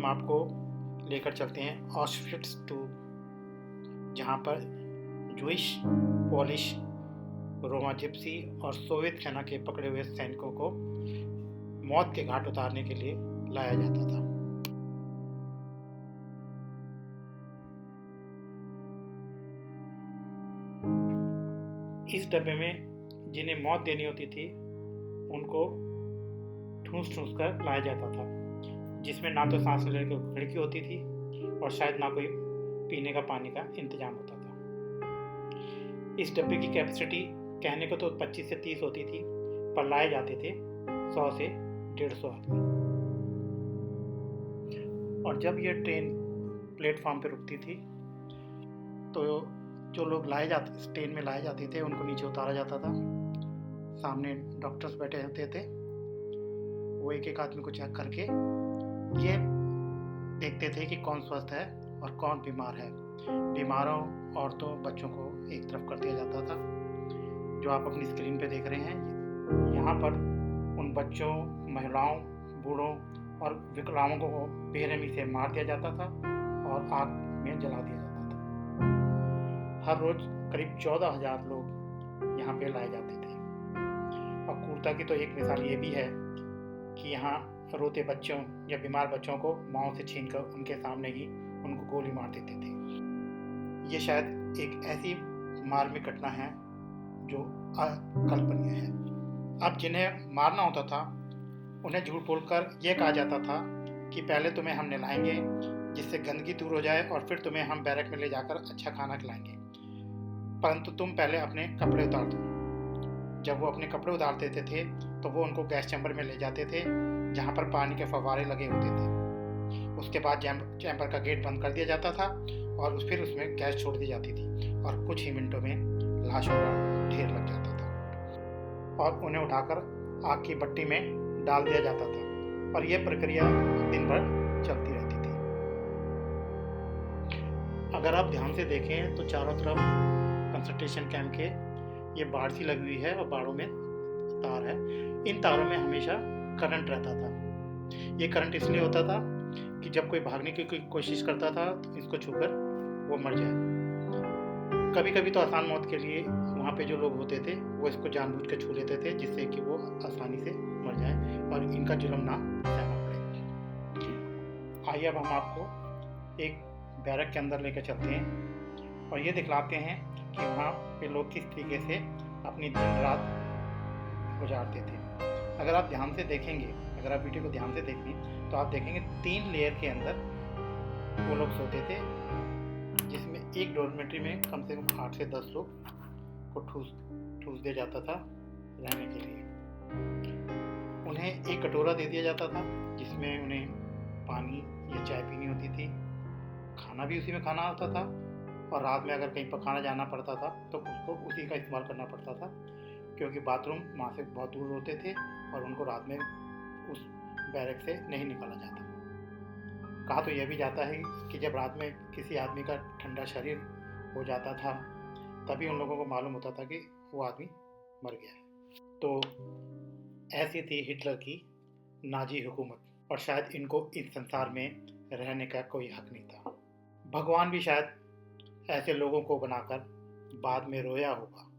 हम आपको लेकर चलते हैं ऑशविट्ज़ 2, जहाँ पर जूइश, पोलिश, रोमा जिप्सी और सोवियत सेना के पकड़े हुए सैनिकों को मौत के घाट उतारने के लिए लाया जाता था। इस डब्बे में जिन्हें मौत देनी होती थी उनको ठूंस कर लाया जाता था, जिसमें ना तो सांस लेने की खिड़की होती थी और शायद ना कोई पीने का पानी का इंतजाम होता था। इस डब्बे की कैपेसिटी कहने को तो 25 से 30 होती थी, पर लाए जाते थे 100 से 150 आदमी। और जब यह ट्रेन प्लेटफॉर्म पर रुकती थी तो जो लोग ट्रेन में लाए जाते थे उनको नीचे उतारा जाता था। सामने डॉक्टर्स बैठे होते थे, वो एक एक आदमी को चेक करके ये देखते थे कि कौन स्वस्थ है और कौन बीमार है। बीमारों, औरतों, बच्चों को एक तरफ कर दिया जाता था। जो आप अपनी स्क्रीन पे देख रहे हैं, यहाँ पर उन बच्चों, महिलाओं, बूढ़ों और विकलांगों को बेरहमी से मार दिया जाता था और आग में जला दिया जाता था। हर रोज करीब 14,000 लोग यहाँ पे लाए जाते थे। और क्रूरता की तो एक मिसाल ये भी है कि यहाँ रोते बच्चों या बीमार बच्चों को माँओं से छीनकर उनके सामने ही उनको गोली मार देते थे। ये शायद एक ऐसी मार्मिक घटना है जो अकल्पनीय है। अब जिन्हें मारना होता था उन्हें झूठ बोलकर यह कहा जाता था कि पहले तुम्हें हम नहलाएंगे जिससे गंदगी दूर हो जाए और फिर तुम्हें हम बैरक में ले जाकर अच्छा खाना खिलाएंगे, परंतु तुम पहले अपने कपड़े उतार दो। जब वो अपने कपड़े उतार देते थे तो वो उनको गैस चैम्बर में ले जाते थे, जहाँ पर पानी के फव्वारे लगे होते थे। उसके बाद चैम्बर का गेट बंद कर दिया जाता था और फिर उसमें गैस छोड़ दी जाती थी और कुछ ही मिनटों में लाशों का ढेर लग जाता था और उन्हें उठाकर आग की भट्टी में डाल दिया जाता था और यह प्रक्रिया दिन भर चलती रहती थी। अगर आप ध्यान से देखें तो चारों तरफ कंसंट्रेशन कैंप के ये बाड़ सी लगी हुई है और बाड़ों में तार है। इन तारों में हमेशा करंट रहता था। ये करंट इसलिए होता था कि जब कोई भागने की कोशिश करता था तो इसको छूकर वो मर जाए। कभी कभी तो आसान मौत के लिए वहाँ पे जो लोग होते थे वो इसको जानबूझ कर छू लेते थे, जिससे कि वो आसानी से मर जाए और इनका जुल्म ना सहना पड़े। आइए अब हम आपको एक बैरक के अंदर लेकर चलते हैं और ये दिखलाते हैं कि वहाँ पे लोग किस तरीके से अपनी दिन रात गुजारते थे। अगर आप ध्यान से देखेंगे, अगर आप वीडियो को ध्यान से देखें तो आप देखेंगे 3 लेयर के अंदर वो लोग सोते थे, जिसमें एक डॉर्मेट्री में कम से कम 8 से 10 लोग को ठूस दिया जाता था रहने के लिए। उन्हें एक कटोरा दे दिया जाता था जिसमें उन्हें पानी या चाय पीनी होती थी। खाना भी उसी में खाना होता था और रात में अगर कहीं पकाना जाना पड़ता था तो उसको उसी का इस्तेमाल करना पड़ता था, क्योंकि बाथरूम वहाँ से बहुत दूर होते थे और उनको रात में उस बैरक से नहीं निकाला जाता। कहा तो यह भी जाता है कि जब रात में किसी आदमी का ठंडा शरीर हो जाता था तभी उन लोगों को मालूम होता था कि वो आदमी मर गया है। तो ऐसी थी हिटलर की नाजी हुकूमत, और शायद इनको इस संसार में रहने का कोई हक नहीं था। भगवान भी शायद ऐसे लोगों को बनाकर बाद में रोया होगा